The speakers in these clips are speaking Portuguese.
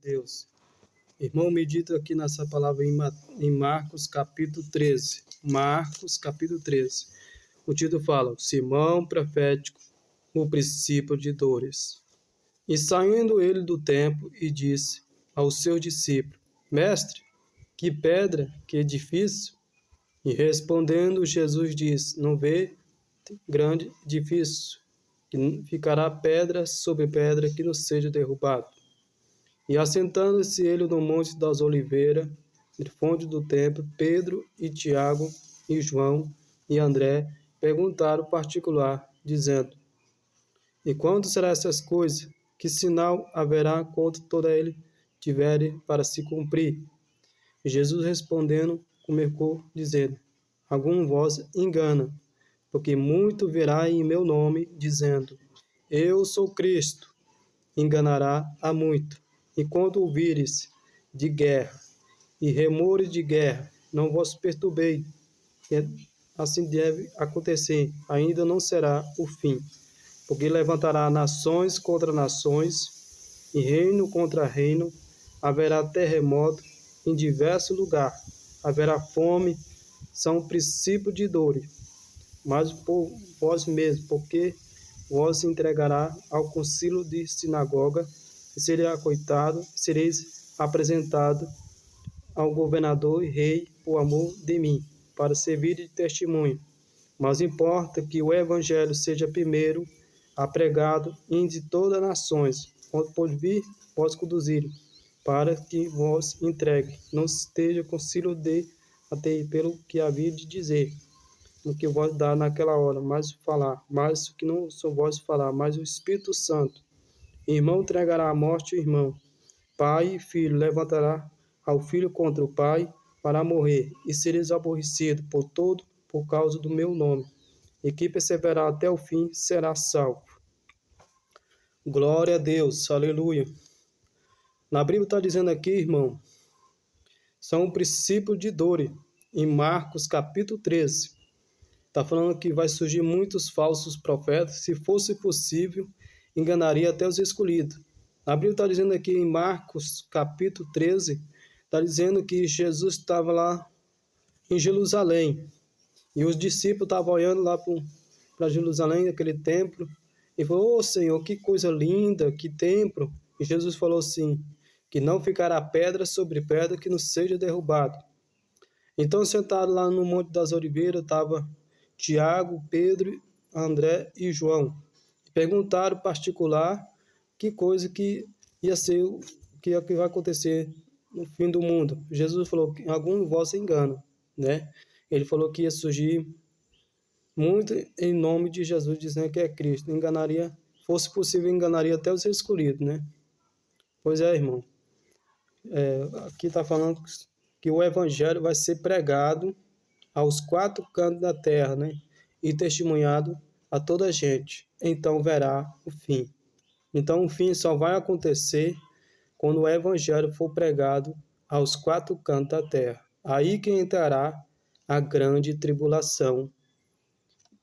Deus. Irmão, medita aqui nessa palavra em Marcos capítulo 13. Marcos capítulo 13. O título fala: Simão profético, o princípio de dores. E saindo ele do templo e disse aos seus discípulos: Mestre, que pedra, que edifício? E respondendo Jesus disse: Não vê grande edifício, que ficará pedra sobre pedra que não seja derrubado. E assentando-se ele no monte das oliveiras, de fonte do templo, Pedro e Tiago e João e André perguntaram particular, dizendo: E quando serão essas coisas? Que sinal haverá quando toda ele tiver para se cumprir? E Jesus respondendo, comunicou, dizendo: Algum vós engana, porque muito virá em meu nome, dizendo: Eu sou Cristo, enganará a muito. E quando ouvires de guerra e remores de guerra, não vos perturbeis, que assim deve acontecer, ainda não será o fim. Porque levantará nações contra nações, e reino contra reino, haverá terremoto em diversos lugares, haverá fome, são princípios de dores, mas por vós mesmos, porque vos entregará ao concílio de sinagoga, e sereis açoitado, sereis apresentado ao governador e rei por amor de mim, para servir de testemunho. Mas importa que o evangelho seja primeiro apregado entre todas as nações, quando por vir vos conduzir, para que vos entregue, não esteja concílio de até pelo que havia de dizer, no que vos dá naquela hora, mas falar, mas o que não sou vós falar, mas o Espírito Santo. Irmão entregará à morte o irmão, pai e filho levantará ao filho contra o pai para morrer, e sereis aborrecido por todo por causa do meu nome. E quem perseverar até o fim será salvo. Glória a Deus, aleluia. Na Bíblia está dizendo aqui, irmão, são princípios de dores, em Marcos capítulo 13. Está falando que vai surgir muitos falsos profetas, se fosse possível, enganaria até os escolhidos. A Bíblia está dizendo aqui em Marcos capítulo 13, está dizendo que Jesus estava lá em Jerusalém, e os discípulos estavam olhando lá para Jerusalém, aquele templo, e falou: Senhor, que coisa linda, que templo. E Jesus falou assim, que não ficará pedra sobre pedra que não seja derrubado. Então, sentado lá no Monte das Oliveiras, estava Tiago, Pedro, André e João. Perguntaram particular que coisa que ia ser, que vai acontecer no fim do mundo. Jesus falou que algum de vós se engana, né? Ele falou que ia surgir muito em nome de Jesus, dizendo que é Cristo. Enganaria, fosse possível, enganaria até os escolhidos, né? Pois é, irmão. Aqui está falando que o evangelho vai ser pregado aos quatro cantos da terra, né? E testemunhado a toda a gente. Então verá o fim. Então o fim só vai acontecer quando o evangelho for pregado aos quatro cantos da terra. Aí que entrará a grande tribulação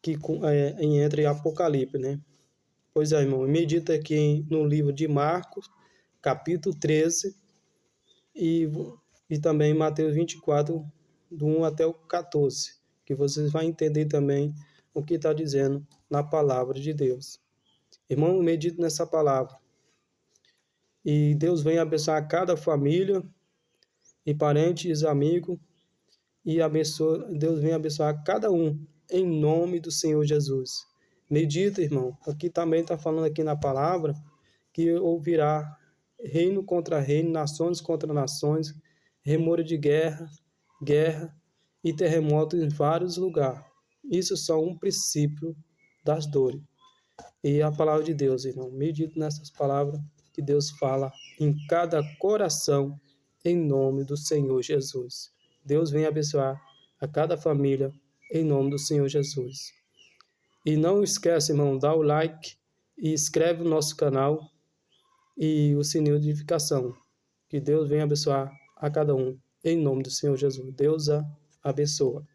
que entra em Apocalipse, né? Pois é, irmão, medita aqui no livro de Marcos, capítulo 13, e também Mateus 24, do 1 até o 14, que vocês vão entender também o que está dizendo na palavra de Deus. Irmão, medite nessa palavra. E Deus vem abençoar cada família e parentes, amigos, e Deus vem abençoar cada um, em nome do Senhor Jesus. Medita, irmão. Aqui também está falando aqui na palavra que ouvirá reino contra reino, nações contra nações, remor de guerra e terremoto em vários lugares. Isso são um princípio das dores. E a palavra de Deus, irmão. Medite nessas palavras que Deus fala em cada coração, em nome do Senhor Jesus. Deus vem abençoar a cada família, em nome do Senhor Jesus. E não esquece, irmão, dá o like e inscreve no nosso canal e o sininho de notificação. Que Deus venha abençoar a cada um, em nome do Senhor Jesus. Deus a abençoa.